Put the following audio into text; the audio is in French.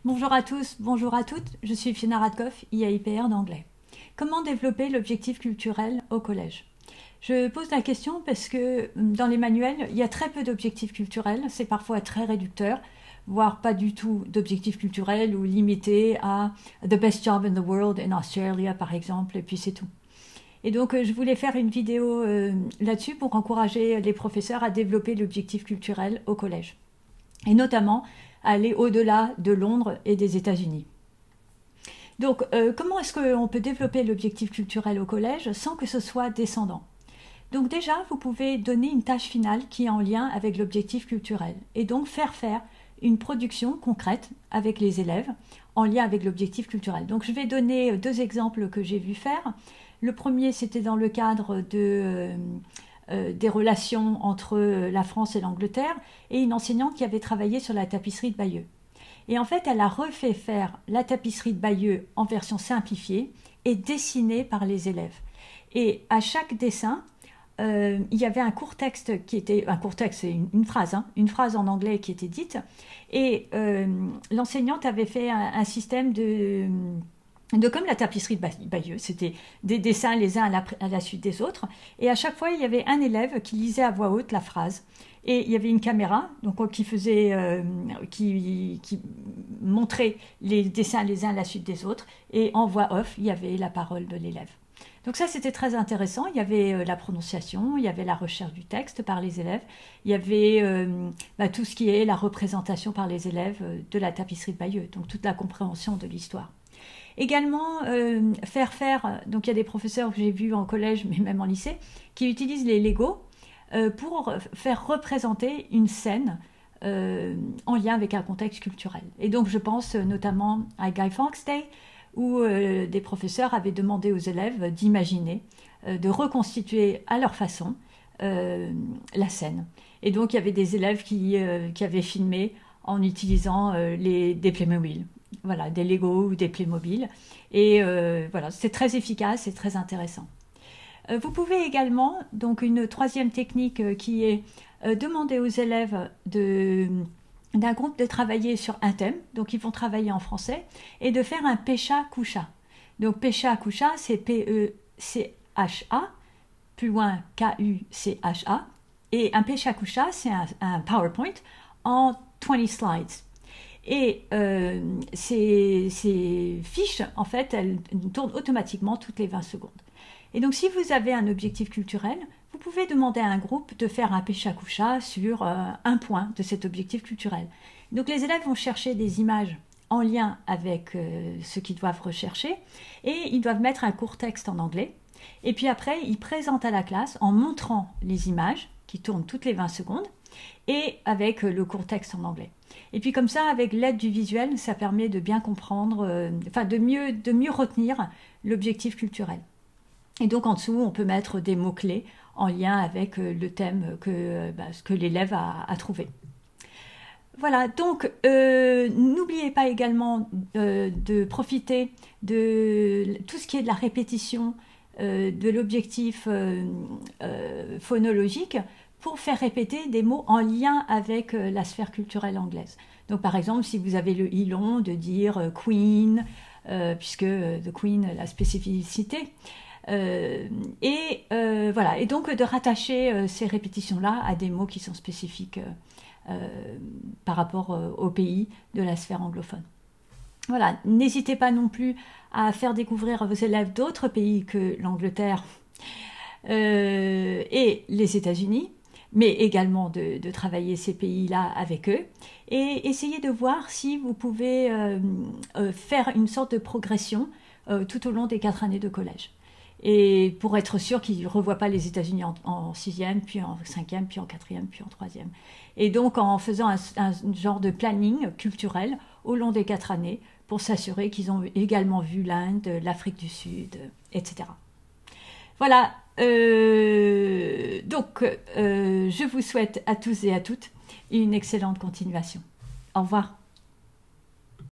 Bonjour à tous, bonjour à toutes, je suis Fiona Radkoff, IAIPR d'anglais. Comment développer l'objectif culturel au collège? Je pose la question parce que dans les manuels, il y a très peu d'objectifs culturels, c'est parfois très réducteur, voire pas du tout d'objectifs culturels ou limité à « the best job in the world in Australia » par exemple, et puis c'est tout. Et donc je voulais faire une vidéo là-dessus pour encourager les professeurs à développer l'objectif culturel au collège. Et notamment aller au-delà de Londres et des États-Unis. Donc, comment est-ce qu'on peut développer l'objectif culturel au collège sans que ce soit descendant? Donc déjà, vous pouvez donner une tâche finale qui est en lien avec l'objectif culturel et donc faire une production concrète avec les élèves en lien avec l'objectif culturel. Donc je vais donner deux exemples que j'ai vu faire. Le premier, c'était dans le cadre des relations entre la France et l'Angleterre et une enseignante qui avait travaillé sur la tapisserie de Bayeux. Et en fait, elle a refait faire la tapisserie de Bayeux en version simplifiée et dessinée par les élèves. Et à chaque dessin, il y avait un court texte qui était... Un court texte, c'est une phrase, une phrase en anglais qui était dite. Et l'enseignante avait fait un système de comme la tapisserie de Bayeux, c'était des dessins les uns à la suite des autres, et à chaque fois il y avait un élève qui lisait à voix haute la phrase, et il y avait une caméra donc, qui montrait les dessins les uns à la suite des autres, et en voix off il y avait la parole de l'élève. Donc ça c'était très intéressant, il y avait la prononciation, il y avait la recherche du texte par les élèves, il y avait tout ce qui est la représentation par les élèves de la tapisserie de Bayeux, donc toute la compréhension de l'histoire. Également, donc il y a des professeurs que j'ai vus en collège, mais même en lycée, qui utilisent les Lego pour faire représenter une scène en lien avec un contexte culturel. Et donc je pense notamment à Guy Fawkes Day, où des professeurs avaient demandé aux élèves d'imaginer, de reconstituer à leur façon la scène. Et donc il y avait des élèves qui avaient filmé en utilisant des Playmobil. Voilà, des Lego ou des Playmobil. Et voilà, c'est très efficace et très intéressant. Vous pouvez également, donc une troisième technique qui est demander aux élèves d'un groupe de travailler sur un thème, donc ils vont travailler en français, et de faire un Pecha-Coucha. Donc Pecha-Coucha, c'est P-E-C-H-A, plus loin K-U-C-H-A, et un Pecha-Coucha, c'est un PowerPoint en 20 slides. Et ces fiches, en fait, elles tournent automatiquement toutes les 20 secondes. Et donc, si vous avez un objectif culturel, vous pouvez demander à un groupe de faire un Pecha-Coucha sur un point de cet objectif culturel. Donc, les élèves vont chercher des images en lien avec ce qu'ils doivent rechercher et ils doivent mettre un court texte en anglais. Et puis après, ils présentent à la classe en montrant les images qui tournent toutes les 20 secondes et avec le court texte en anglais. Et puis comme ça, avec l'aide du visuel, ça permet de bien comprendre, de mieux retenir l'objectif culturel. Et donc en dessous, on peut mettre des mots-clés en lien avec le thème ce que l'élève a trouvé. Voilà, donc n'oubliez pas également de profiter de tout ce qui est de la répétition de l'objectif phonologique pour faire répéter des mots en lien avec la sphère culturelle anglaise. Donc par exemple, si vous avez le i long, de dire Queen, puisque the Queen, la spécificité. Voilà, et donc de rattacher ces répétitions-là à des mots qui sont spécifiques par rapport au pays de la sphère anglophone. Voilà, n'hésitez pas non plus à faire découvrir à vos élèves d'autres pays que l'Angleterre et les États-Unis, mais également de travailler ces pays-là avec eux, et essayer de voir si vous pouvez faire une sorte de progression tout au long des 4 années de collège. Et pour être sûr qu'ils ne revoient pas les États-Unis en 6e, puis en 5e, puis en 4e, puis en 3e. Et donc en faisant un genre de planning culturel au long des 4 années, pour s'assurer qu'ils ont également vu l'Inde, l'Afrique du Sud, etc. Voilà, je vous souhaite à tous et à toutes une excellente continuation. Au revoir.